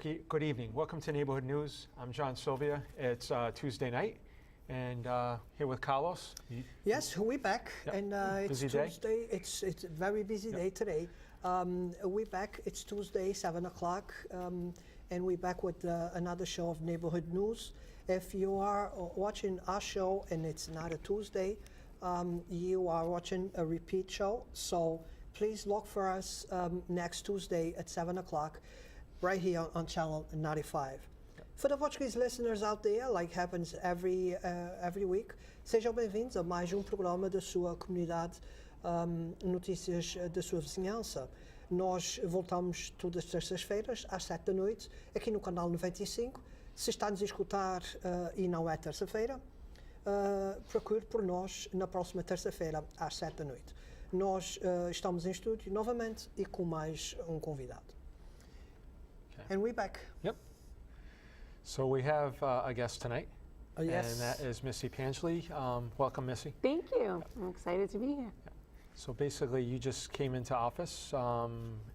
Good evening. Welcome to Neighborhood News. I'm John Sylvia. It's Tuesday night, and here with Carlos. Yes, we're back, Yep. and it's Busy day? Tuesday. It's a very busy day today. We're back. It's Tuesday, 7 o'clock, and we're back with another show of Neighborhood News. If you are watching our show and it's not a Tuesday, you are watching a repeat show. So please look for us next Tuesday at 7 o'clock, right here on channel 95. For the Portuguese listeners out there, like happens every week, sejam bem-vindos a mais programa da sua comunidade, notícias da sua vizinhança. Nós voltamos todas as terças-feiras, às 7 da noite, aqui no canal 95. Se está nos a escutar e não é terça-feira, procure por nós na próxima terça-feira, às 7 da noite. Nós estamos em estúdio novamente e com mais convidado. Okay. And we're back. Yep. So we have a guest tonight, Yes. and that is Missy Panchley. Welcome, Missy. Thank you. I'm excited to be here. So basically, you just came into office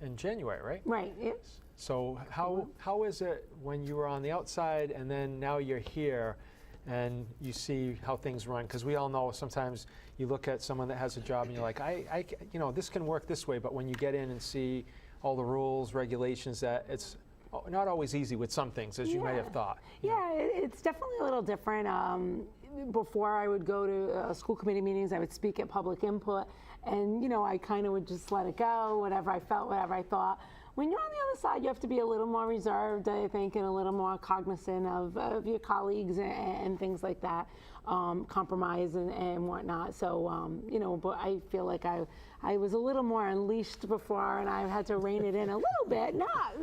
in January, right? Right, yes. So how is it when you were on the outside and then now you're here and you see how things run? Because we all know sometimes you look at someone that has a job and you're like, this can work this way, but when you get in and see all the rules, regulations, that it's not always easy with some things, as you may have thought. Yeah, it's definitely a little different. Before I would go to school committee meetings, I would speak at public input, and I kind of would just let it go, whatever I felt, whatever I thought. When you're on the other side, you have to be a little more reserved, I think, and a little more cognizant of your colleagues and things like that, compromise and whatnot. So, but I feel like I was a little more unleashed before, and I had to rein it in a little bit, not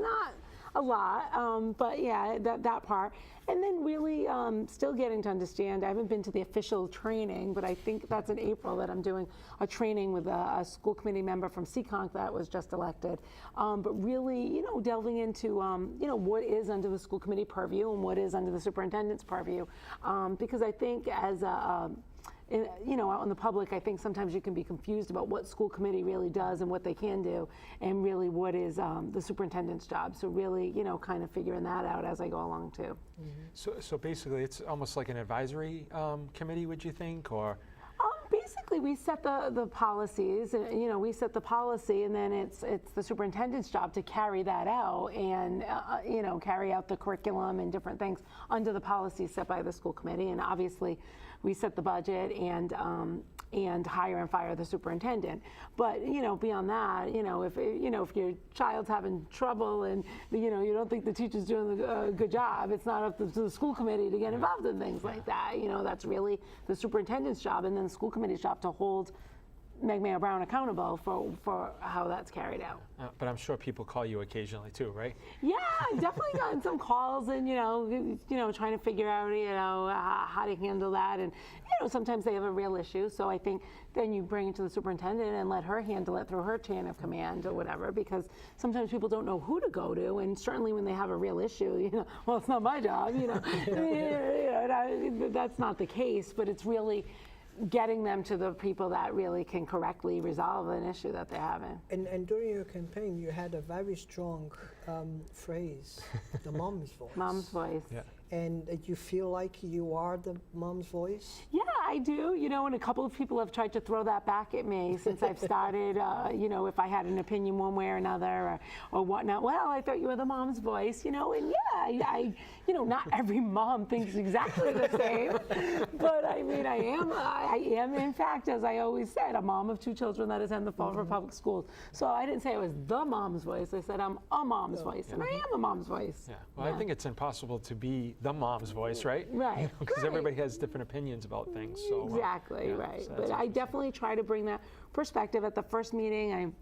a lot, but yeah, that part. And then really still getting to understand, I haven't been to the official training, but I think that's in April that I'm doing a training with a school committee member from Seekonk that was just elected. But really, delving into, what is under the school committee purview and what is under the superintendent's purview. Because I think as out in the public, I think sometimes you can be confused about what school committee really does and what they can do, and really what is the superintendent's job. So really, kind of figuring that out as I go along too. Mm-hmm. So basically, it's almost like an advisory committee, would you think, or? Basically, we set the policies, and we set the policy, and then it's the superintendent's job to carry that out and carry out the curriculum and different things under the policies set by the school committee. And obviously, we set the budget and hire and fire the superintendent. But beyond that, if your child's having trouble and you don't think the teacher's doing a good job, it's not up to the school committee to get involved in things like that. That's really the superintendent's job, and then the school committee's job to hold Meg Mayor Brown accountable for how that's carried out. But I'm sure people call you occasionally too, right? Yeah, I've definitely gotten some calls, and trying to figure out how to handle that, and sometimes they have a real issue. So I think then you bring it to the superintendent and let her handle it through her chain of command or whatever, because sometimes people don't know who to go to, and certainly when they have a real issue, well, it's not my job, that's not the case, but it's really getting them to the people that really can correctly resolve an issue that they're having. And during your campaign, you had a very strong phrase, the mom's voice. Mom's voice. Yeah. And you feel like you are the mom's voice? Yeah, I do. And a couple of people have tried to throw that back at me since I've started, if I had an opinion one way or another or whatnot. Well, I thought you were the mom's voice, and yeah, I not every mom thinks exactly the same. But I mean, I am, in fact, as I always said, a mom of two children that attend the Fall River Public Schools. So I didn't say I was the mom's voice. I said I'm a mom's voice, and I am a mom's voice. Yeah. Well, I think it's impossible to be the mom's voice, right? Right. Because everybody has different opinions about things. So exactly, right. So but I definitely try to bring that perspective. At the first meeting,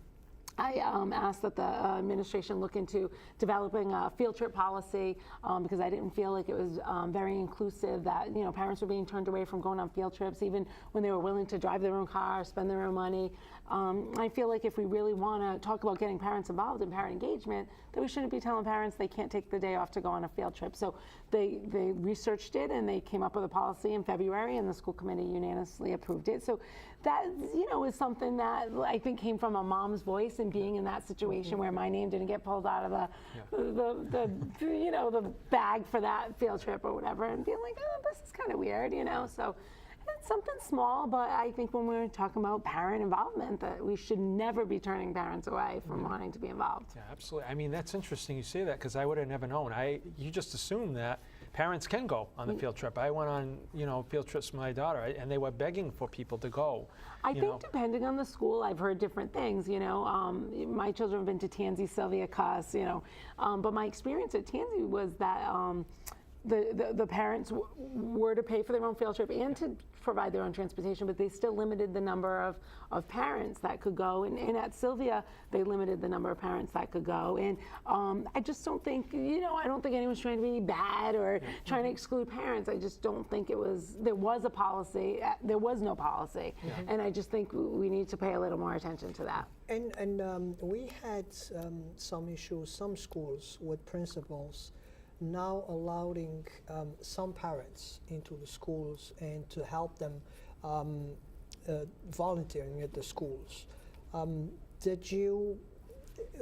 I asked that the administration look into developing a field trip policy because I didn't feel like it was very inclusive, that parents were being turned away from going on field trips even when they were willing to drive their own car, spend their own money. I feel like if we really want to talk about getting parents involved in parent engagement, that we shouldn't be telling parents they can't take the day off to go on a field trip. So they researched it and they came up with a policy in February, and the school committee unanimously approved it. So that, is something that I think came from a mom's voice, and being in that situation where my name didn't get pulled out of the bag for that field trip or whatever, and being like, oh, this is kind of weird, So it's something small, but I think when we're talking about parent involvement, that we should never be turning parents away from wanting to be involved. Yeah, absolutely. I mean, that's interesting you say that, because I would have never known. You just assume that parents can go on the field trip. I went on, field trips with my daughter, and they were begging for people to go. I think depending on the school, I've heard different things. My children have been to Tansy, Sylvia, Cuss, but my experience at Tansy was that the parents were to pay for their own field trip and to provide their own transportation, but they still limited the number of parents that could go. And at Sylvia, they limited the number of parents that could go. And I just don't think, I don't think anyone's trying to be bad or trying to exclude parents. I just don't think there was a policy. There was no policy. And I just think we need to pay a little more attention to that. And we had some issues, some schools with principals now allowing some parents into the schools and to help them volunteering at the schools.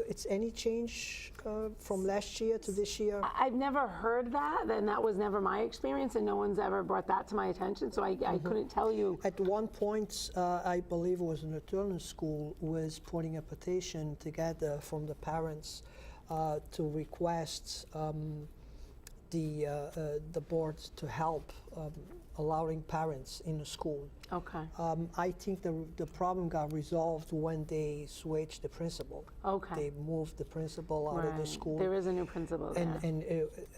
It's any change from last year to this year? I've never heard that, and that was never my experience, and no one's ever brought that to my attention, so I couldn't tell you. At one point, I believe it was an alternate school, was putting a petition together from the parents to request the board to help allowing parents in the school. Okay. I think the problem got resolved when they switched the principal. Okay. They moved the principal out of the school. There is a new principal there. And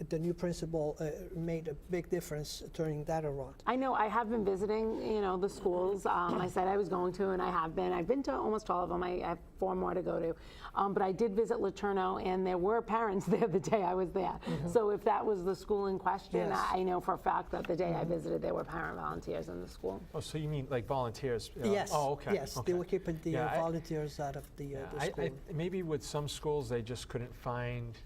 the new principal made a big difference turning that around. I know. I have been visiting, the schools. I said I was going to, and I have been. I've been to almost all of them. I have 4 more to go to. But I did visit Laterno, and there were parents there the day I was there. So if that was the school in question, Yes. I know for a fact that the day I visited, there were parent volunteers in the school. Oh, so you mean like volunteers? Yes. Oh, okay. Yes, okay. they were keeping the volunteers out of the school. Maybe with some schools they just couldn't find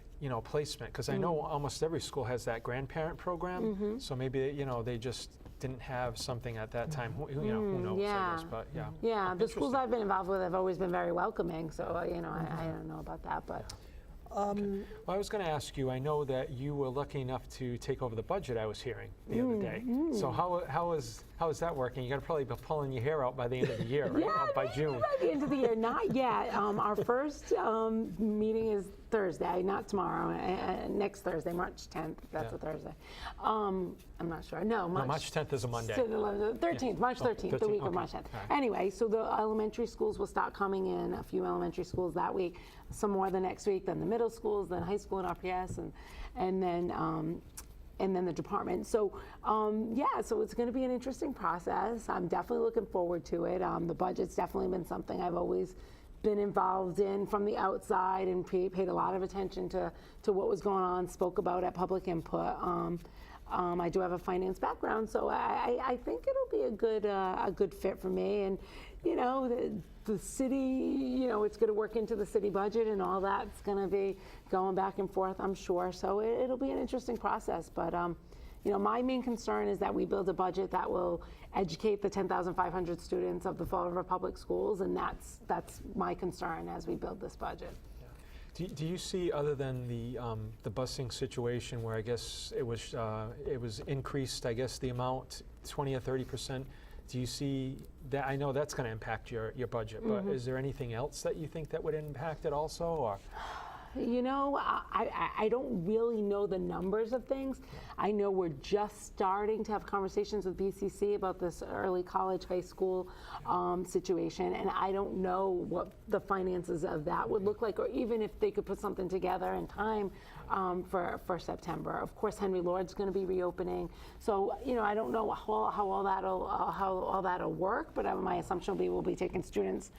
placement, because I know almost every school has that grandparent program. So maybe they just didn't have something at that time. Who knows? Yeah. I guess, but yeah. Yeah, the schools I've been involved with have always been very welcoming. So I don't know about that, but. Well, I was going to ask you, I know that you were lucky enough to take over the budget, I was hearing the other day. So how is that working? You're going to probably be pulling your hair out by the end of the year, right? By June. By the end of the year, not yet. Our first meeting is Thursday, not tomorrow, next Thursday, March 10th, that's a Thursday. I'm not sure. No, March 10th is a Monday. 13th, March 13th, the week of March 10th. Right. Anyway, so the elementary schools will start coming in, a few elementary schools that week, some more the next week, then the middle schools, then high school and RPS, and then the department. So so it's going to be an interesting process. I'm definitely looking forward to it. The budget's definitely been something I've always been involved in from the outside and paid a lot of attention to what was going on, spoke about at public input. I do have a finance background, so I think it'll be a good fit for me. And the city, it's going to work into the city budget, and all that's going to be going back and forth, I'm sure. So it'll be an interesting process. But my main concern is that we build a budget that will educate the 10,500 students of the Fall River Public Schools, and that's my concern as we build this budget. Do you see, other than the busing situation, where I guess it was increased, I guess the amount 20 or 30%? Do you see that? I know that's going to impact your budget, but is there anything else that you think that would impact it also, or? I don't really know the numbers of things. I know we're just starting to have conversations with BCC about this early college, high school situation, and I don't know what the finances of that would look like, or even if they could put something together in time for September. Of course, Henry Lord's going to be reopening, so I don't know how all that'll work. But my assumption will be we'll be taking students,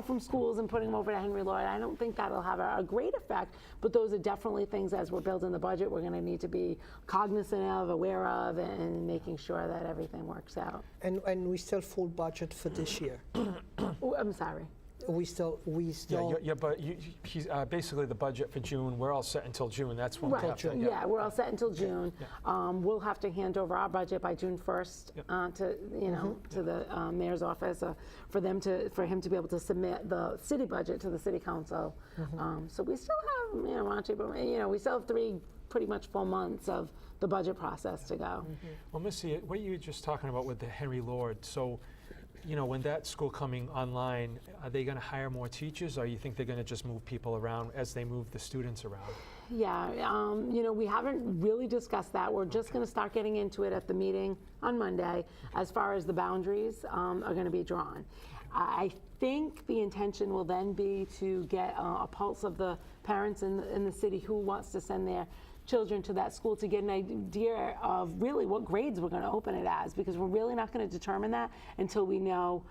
from schools and putting them over to Henry Lord. I don't think that'll have a great effect, but those are definitely things, as we're building the budget, we're going to need to be cognizant of, aware of, and making sure that everything works out. And we still full budget for this year. Oh, I'm sorry. we still. But he's, basically the budget for June, we're all set until June. That's when we have to. Yeah, we're all set until June. We'll have to hand over our budget by June 1st to to the mayor's office for him to be able to submit the city budget to the city council. So we still have March, April, we still have 3 pretty much full months of the budget process to go. Well, Missy, what you were just talking about with the Henry Lord, so when that school coming online, are they going to hire more teachers, or you think they're going to just move people around as they move the students around? Yeah, we haven't really discussed that. We're just going to start getting into it at the meeting on Monday as far as the boundaries are going to be drawn. I think the intention will then be to get a pulse of the parents in the city who wants to send their children to that school to get an idea of really what grades we're going to open it as, because we're really not going to determine that until we know,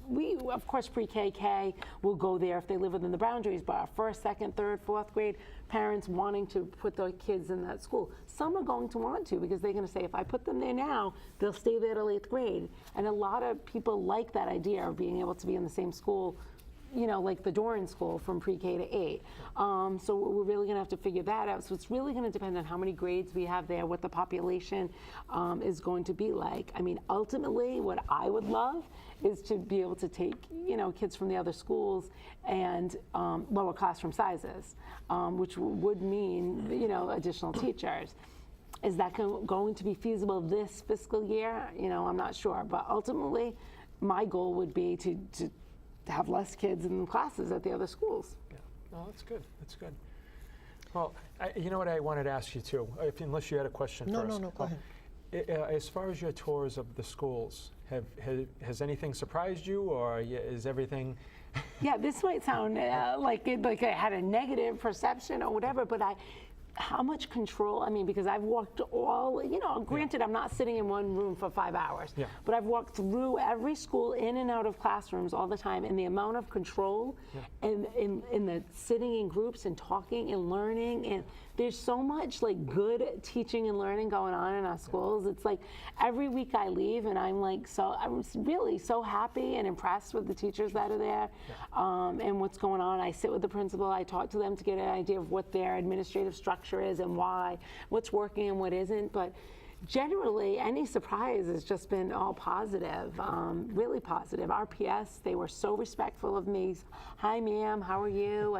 we, of course, pre-K, K will go there if they live within the boundaries, but our 1st, 2nd, 3rd, 4th grade parents wanting to put their kids in that school. Some are going to want to because they're going to say, if I put them there now, they'll stay there till 8th grade. And a lot of people like that idea of being able to be in the same school, like the Doran school from pre-K to 8. So we're really going to have to figure that out. So it's really going to depend on how many grades we have there, what the population is going to be like. I mean, ultimately, what I would love is to be able to take, kids from the other schools and lower classroom sizes, which would mean, additional teachers. Is that going to be feasible this fiscal year? I'm not sure. But ultimately, my goal would be to have less kids in classes at the other schools. Yeah, no, that's good. That's good. Well, you know what I wanted to ask you too, unless you had a question first. No, go ahead. As far as your tours of the schools, has anything surprised you, or is everything? Yeah, this might sound like I had a negative perception or whatever, but how much control, because I've walked all, granted I'm not sitting in one room for 5 hours, but I've walked through every school in and out of classrooms all the time, and the amount of control and in the sitting in groups and talking and learning, and there's so much good teaching and learning going on in our schools. It's like every week I leave and I'm really so happy and impressed with the teachers that are there and what's going on. I sit with the principal, I talk to them to get an idea of what their administrative structure is and why, what's working and what isn't. But generally, any surprise has just been all positive, really positive. RPS, they were so respectful of me. Hi, ma'am, how are you?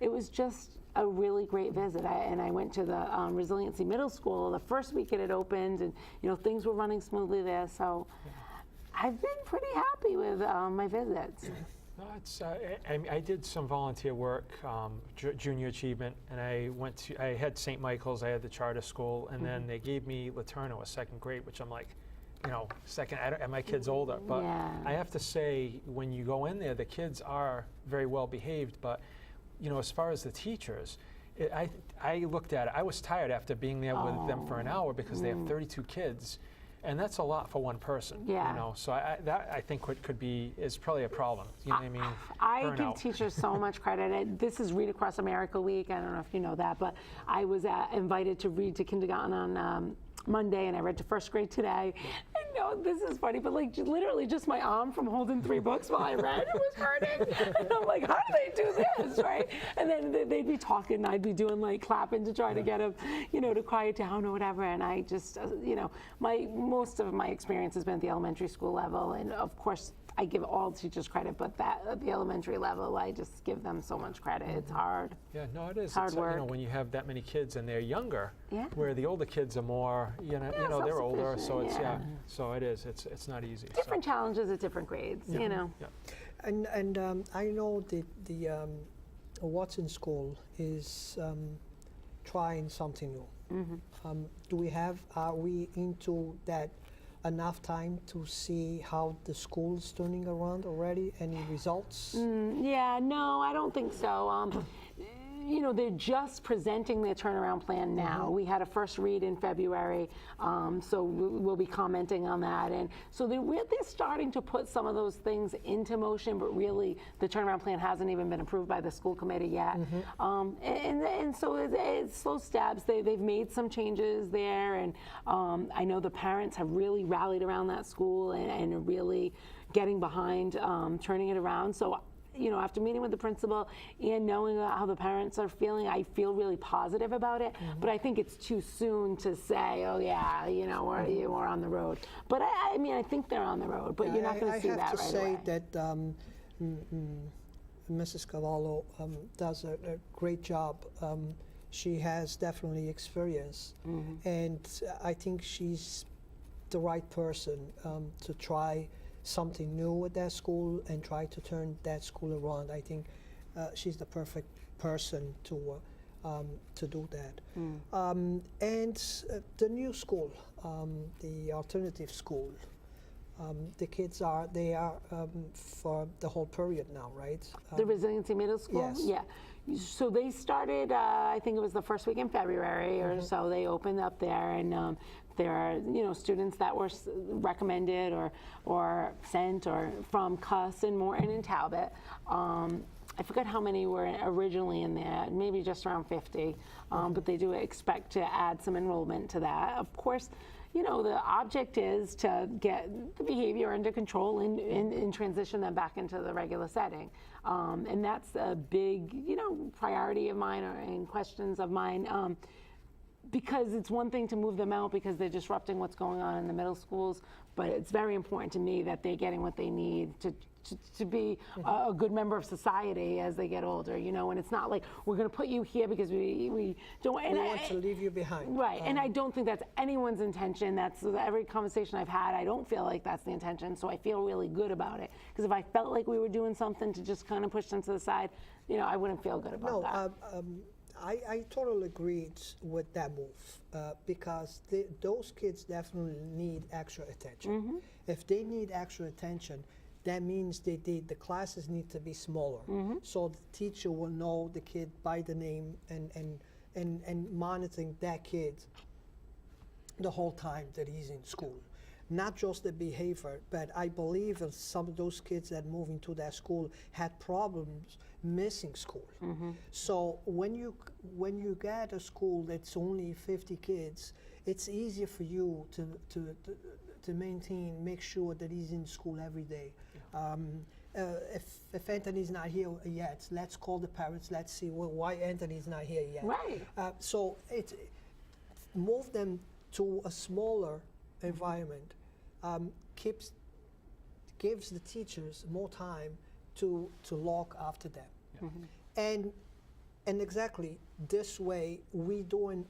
It was just a really great visit. I went to the Resiliency Middle School the first week it had opened, and things were running smoothly there. So I've been pretty happy with my visits. No, I did some volunteer work, junior achievement, and I had St. Michael's, I had the charter school, and then they gave me Laterno, a 2nd grade, which I'm like, second, and my kid's older, but I have to say, when you go in there, the kids are very well behaved, but as far as the teachers, I looked at it, I was tired after being there with them for an hour because they have 32 kids. And that's a lot for one person, So that I think is probably a problem. You know what I mean? I give teachers so much credit. This is Read Across America Week. I don't know if you know that, but I was invited to read to kindergarten on Monday, and I read to 1st grade today. And this is funny, but literally just my arm from holding 3 books while I read, it was hurting. And I'm like, how do they do this, right? And then they'd be talking, and I'd be doing clapping to try to get them, to quiet down or whatever. And I just, most of my experience has been at the elementary school level, and of course, I give all teachers credit, but at the elementary level, I just give them so much credit. It's hard. Yeah, no, it is. It's hard work. When you have that many kids and they're younger, where the older kids are more, they're older, so it's so it is. It's not easy. Different challenges at different grades, Yeah. And I know the Watson School is trying something new. Are we into that enough time to see how the school's turning around already? Any results? No, I don't think so. they're just presenting their turnaround plan now. We had a first read in February, so we'll be commenting on that. And so they're starting to put some of those things into motion, but really the turnaround plan hasn't even been approved by the school committee yet. And so it's slow steps. They've made some changes there, and I know the parents have really rallied around that school and are really getting behind turning it around. So after meeting with the principal and knowing how the parents are feeling, I feel really positive about it. But I think it's too soon to say, oh yeah, we're on the road. But I mean, I think they're on the road. But you're not going to see that right away. I have to say that Mrs. Cavallo does a great job. She has definitely experience, and I think she's the right person to try something new at that school and try to turn that school around. I think she's the perfect person to do that. And the new school, the alternative school, the kids are for the whole period now, right? The Resiliency Middle School? Yes. Yeah. So they started, I think it was the first week in February or so, they opened up there, and there are students that were recommended or sent or from Cuss and Morton and Talbot. I forget how many were originally in there, maybe just around 50, but they do expect to add some enrollment to that. Of course, the object is to get the behavior under control and transition them back into the regular setting. And that's a big, priority of mine and questions of mine. Because it's one thing to move them out because they're disrupting what's going on in the middle schools, but it's very important to me that they're getting what they need to be a good member of society as they get older, and it's not like we're going to put you here because we don't we want to leave you behind. Right, and I don't think that's anyone's intention. That's every conversation I've had, I don't feel like that's the intention, so I feel really good about it. Because if I felt like we were doing something to just kind of push them to the side, I wouldn't feel good about that. I totally agreed with that move because those kids definitely need extra attention. If they need extra attention, that means the classes need to be smaller. So the teacher will know the kid by the name and monitoring that kid the whole time that he's in school. Not just the behavior, but I believe that some of those kids that move into that school had problems missing school. So when you get a school that's only 50 kids, it's easier for you to make sure that he's in school every day. If Anthony's not here yet, let's call the parents. Let's see why Anthony's not here yet. Right. So move them to a smaller environment. Gives the teachers more time to look after them. And exactly this way, we doing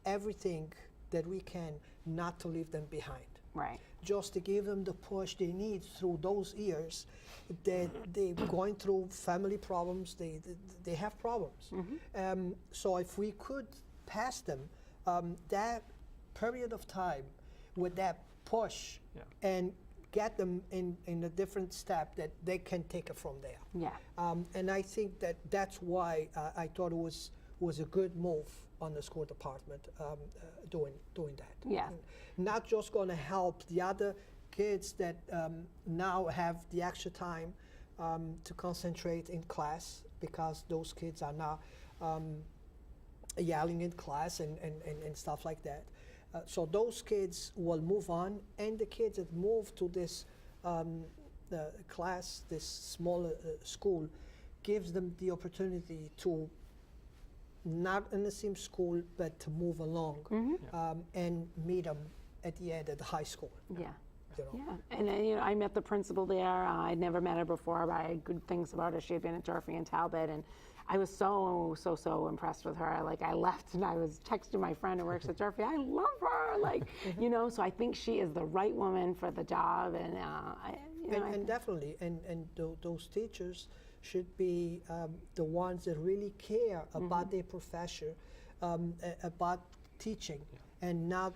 everything that we can not to leave them behind. Right. Just to give them the push they need through those years that they're going through family problems, they have problems. So if we could pass them that period of time with that push and get them in a different step that they can take it from there. Yeah. And I think that's why I thought it was a good move on the school department doing that. Yeah. Not just going to help the other kids that now have the extra time to concentrate in class because those kids are now yelling in class and stuff like that. So those kids will move on, and the kids that move to this class, this smaller school, gives them the opportunity to not in the same school, but to move along and meet them at the end at the high school. Yeah. Yeah, and I met the principal there. I'd never met her before, but I had good things about her. She had been at Durfee and Talbot, and I was so impressed with her. Like, I left and I was texting my friend who works at Durfee. I love her, like, So I think she is the right woman for the job, and and definitely, those teachers should be the ones that really care about their profession, about teaching, and not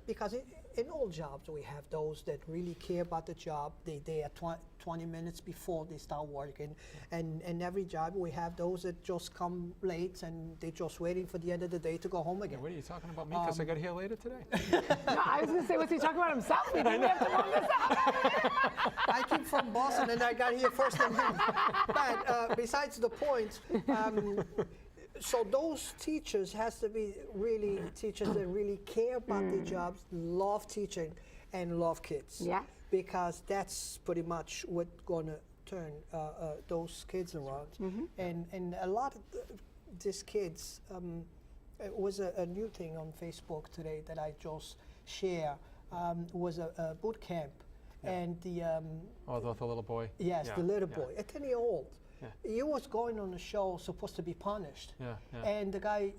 because in all jobs, we have those that really care about the job. They are 20 minutes before they start working. And every job, we have those that just come late and they're just waiting for the end of the day to go home again. What are you talking about me? Because I got here later today. No, I was going to say, what's he talking about himself? We didn't have to move this up. I came from Boston and I got here first than him. But besides the point, so those teachers has to be really teachers that really care about their jobs, love teaching, and love kids. Yeah. Because that's pretty much what's gonna turn those kids around. And a lot of these kids, it was a new thing on Facebook today that I just share. Was a boot camp, and the the little boy. yes, Yeah, the little yeah. boy, a 10-year-old. Yeah. He was going on a show supposed to be punished. Yeah, yeah. And the guy,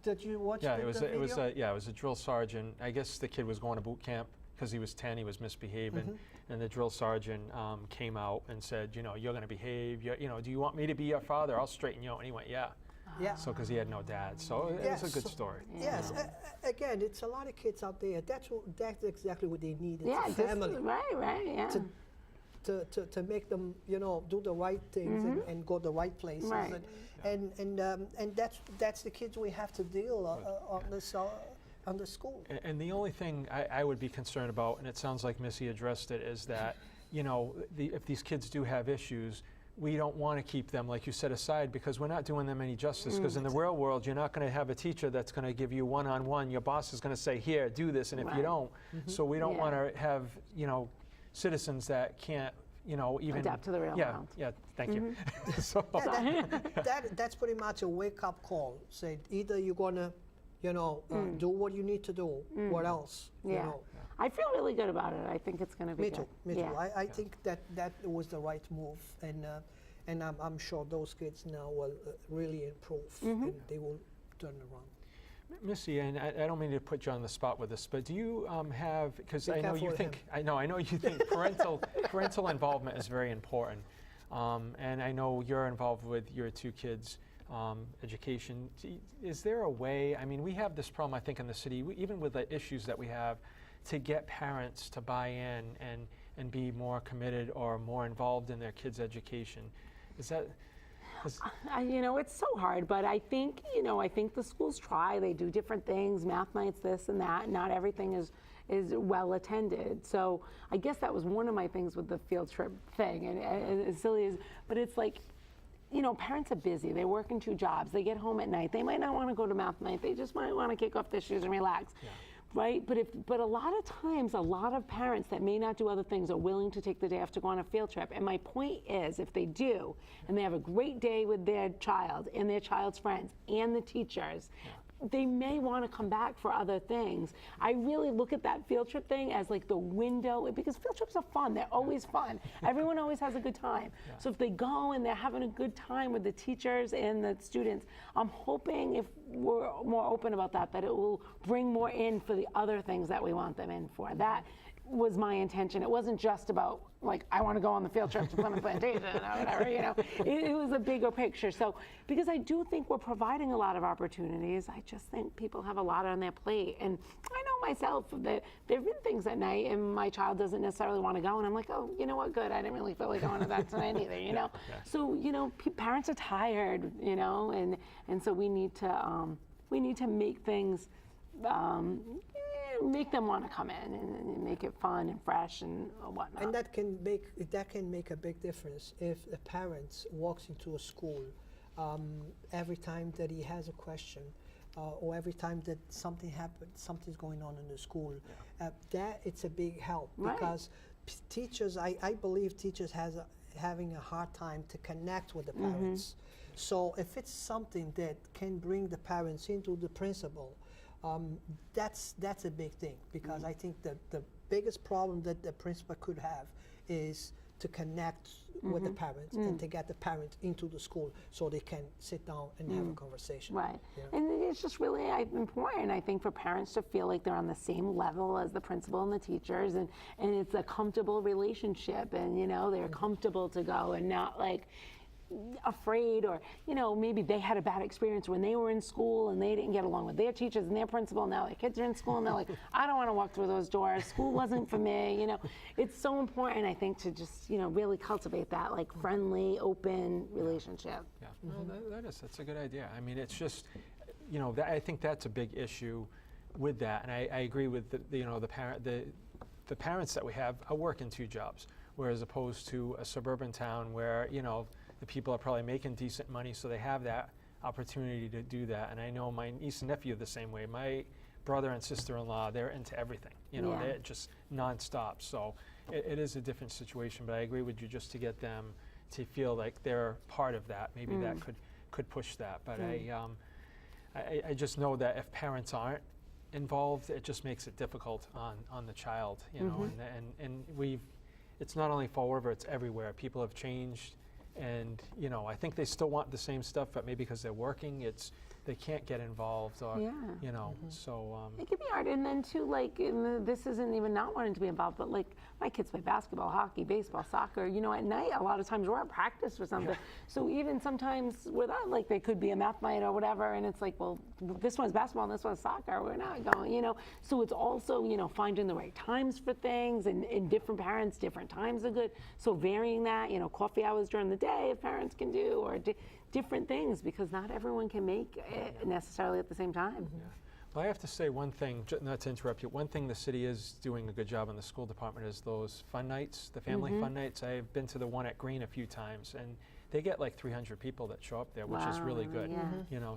did you watch Yeah, the it was video? it was a drill sergeant. I guess the kid was going to boot camp because he was 10. He was misbehaving, and the drill sergeant came out and said, you know, you're going to behave. You know, do you want me to be your father? I'll straighten you out. And he went, yeah. Yeah. So because he had no dad, so it was a good story. Yes, again, it's a lot of kids out there. That's exactly what they need. It's Yeah, a family right, yeah. to make them, you know, do the right things and go the right places. Right. And that's the kids we have to deal on the school. And the only thing I would be concerned about, and it sounds like Missy addressed it, is that, you know, if these kids do have issues, we don't want to keep them, like you said, aside, because we're not doing them any justice. Because in the real world, you're not going to have a teacher that's going to give you one-on-one. Your boss is going to say, here, do this, and if you Right. don't. So we don't want to have, you know, citizens that can't, you know, even Adapt to the real world. Yeah, thank you. So, That's pretty much a wake-up call. Say either you're gonna, you know, do what you need to do, or else, you Yeah. know. I feel really good about it. I think it's going to be Me good. too. Me Yeah. too. I think that was the right move, and I'm sure those kids now will really improve, and they will turn around. Missy, and I don't mean to put you on the spot with this, but do you have, because Be I know careful you with think, I know you think parental involvement is very important, and I know you're involved with your two kids' education. Is there a way? I mean, we have this problem, I think, in the city, even with the issues that we have, to get parents to buy in and be more committed or more involved in their kids' education. Is that? You know, it's so hard, but I think, you know, I think the schools try. They do different things, math nights, this and that. Not everything is well attended. So I guess that was one of my things with the field trip thing. And as silly as, but it's like, you know, parents are busy. They're working 2 jobs. They get home at night. They might not want to go to math night. They just might want to kick off their shoes and relax. Yeah. Right, but a lot of times, a lot of parents that may not do other things are willing to take the day off to go on a field trip. And my point is, if they do, and they have a great day with their child and their child's friends and the teachers, they may want to come back for other things. I really look at that field trip thing as like the window, because field trips are fun. They're always fun. Everyone always has a good time. Yeah. So if they go and they're having a good time with the teachers and the students, I'm hoping if we're more open about that, that it will bring more in for the other things that we want them in for. That was my intention. It wasn't just about like, I want to go on the field trip to Plymouth Plantation or whatever, you know. It was a bigger picture. So, because I do think we're providing a lot of opportunities, I just think people have a lot on their plate. And I know myself that there have been things at night and my child doesn't necessarily want to go. And I'm like, oh, you know what, good. I didn't really feel like going to that tonight either, you know. Yeah. So, you know, parents are tired, you know, and so we need to make things, make them want to come in and make it fun and fresh and whatnot. And that can make a big difference if a parent walks into a school every time that he has a question or every time that something happens, something's going on in the school. That it's a big help because teachers, I believe teachers having a hard time to connect with the parents. So if it's something that can bring the parents into the principal, that's a big thing because I think that the biggest problem that the principal could have is to connect with the parents and to get the parent into the school so they can sit down and have a conversation. Right, You know? and it's just really important, I think, for parents to feel like they're on the same level as the principal and the teachers, and it's a comfortable relationship, and you know they're comfortable to go and not like, afraid, or maybe they had a bad experience when they were in school and they didn't get along with their teachers and their principal. Now their kids are in school and they're like, I don't want to walk through those doors. School wasn't for me. It's so important, I think, to just really cultivate that like friendly, open relationship. Yeah, well, that's a good idea. I mean, it's just, I think that's a big issue with that, and I agree with the parents that we have are working 2 jobs, whereas opposed to a suburban town where the people are probably making decent money, so they have that opportunity to do that. And I know my niece and nephew are the same way. My brother and sister-in-law, they're into everything. They're just nonstop. So it is a different situation. But I agree with you, just to get them to feel like they're part of that. Maybe that could push that. But I just know that if parents aren't involved, it just makes it difficult on the child. And it's not only Fall River, it's everywhere. People have changed. And I think they still want the same stuff, but maybe because they're working, they can't get involved, or so. It can be hard, and then too, like, this isn't even not wanting to be involved, but like my kids play basketball, hockey, baseball, soccer. At night, a lot of times we're at practice or something. So even sometimes with that, like, they could be a math night or whatever, and it's like, well, this one's basketball and this one's soccer. We're not going, So it's also finding the right times for things, and different parents, different times are good. So varying that, coffee hours during the day if parents can do, or different things, because not everyone can make it necessarily at the same time. Yeah. Well, I have to say one thing, not to interrupt you, one thing the city is doing a good job in the school department is those fun nights, the family fun nights. I've been to the one at Green a few times, and they get like 300 people that show up there, which is really good.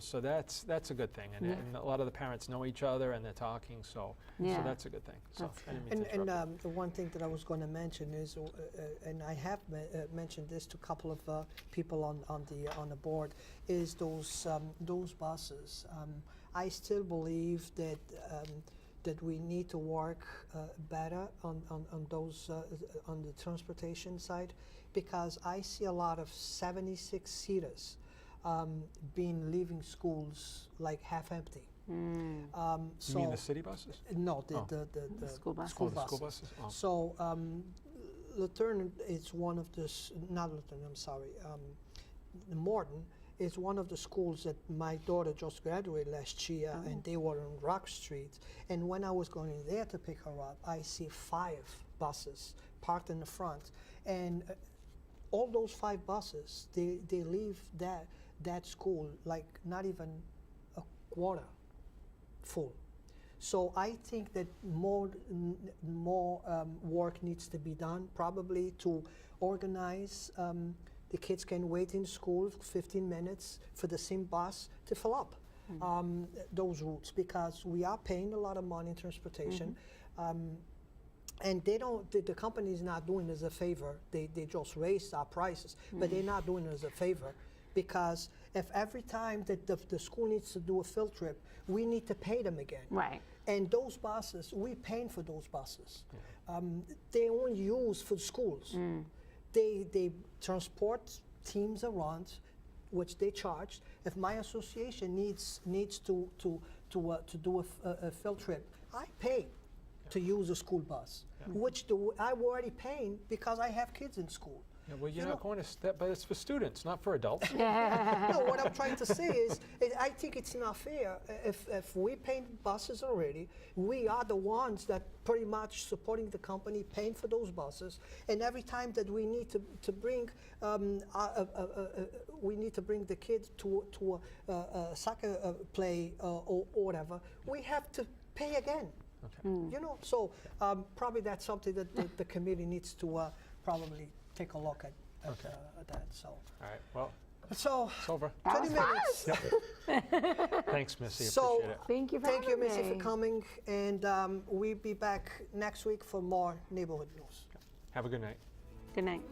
So that's a good thing, and a lot of the parents know each other and they're talking, so that's a good thing. So I didn't mean to interrupt you. The one thing that I was going to mention is, and I have mentioned this to a couple of people on the board, is those buses. I still believe that we need to work better on those on the transportation side, because I see a lot of 76-seaters leaving schools like half empty. You mean the city buses? No, the school buses. School the school buses. buses? Oh. So Lutheran is one of the, not Lutheran, I'm sorry, Morton is one of the schools that my daughter just graduated last year, and they were on Rock Street. And when I was going there to pick her up, I see 5 buses parked in the front. And all those 5 buses, they leave that school like not even a quarter full. So I think that more work needs to be done, probably to organize. The kids can wait in school 15 minutes for the same bus to fill up those routes, because we are paying a lot of money in transportation. And the company is not doing us a favor. They just raised our prices, but they're not doing us a favor, because if every time that the school needs to do a field trip, we need to pay them again. Right. And those buses, we're paying for those buses. They only use for schools. They transport teams around, which they charge. If my association needs to do a field trip, I pay to use a school bus, which I'm already paying because I have kids in school. Yeah, well, you're not going to but it's for students, not for adults. No, what I'm trying to say is, I think it's not fair. If we pay buses already, we are the ones that pretty much supporting the company, paying for those buses. And every time that we need to bring, we need to bring the kids to a soccer play or whatever, we have to pay again. Okay. So probably that's something that the committee needs to probably take a look at that. So. All right. Well, so it's over. 20 minutes. Thanks, Missy. So appreciate it. Thank you for thank you, having Missy, me. for coming, and we'll be back next week for more neighborhood news. Have a good night. Good night.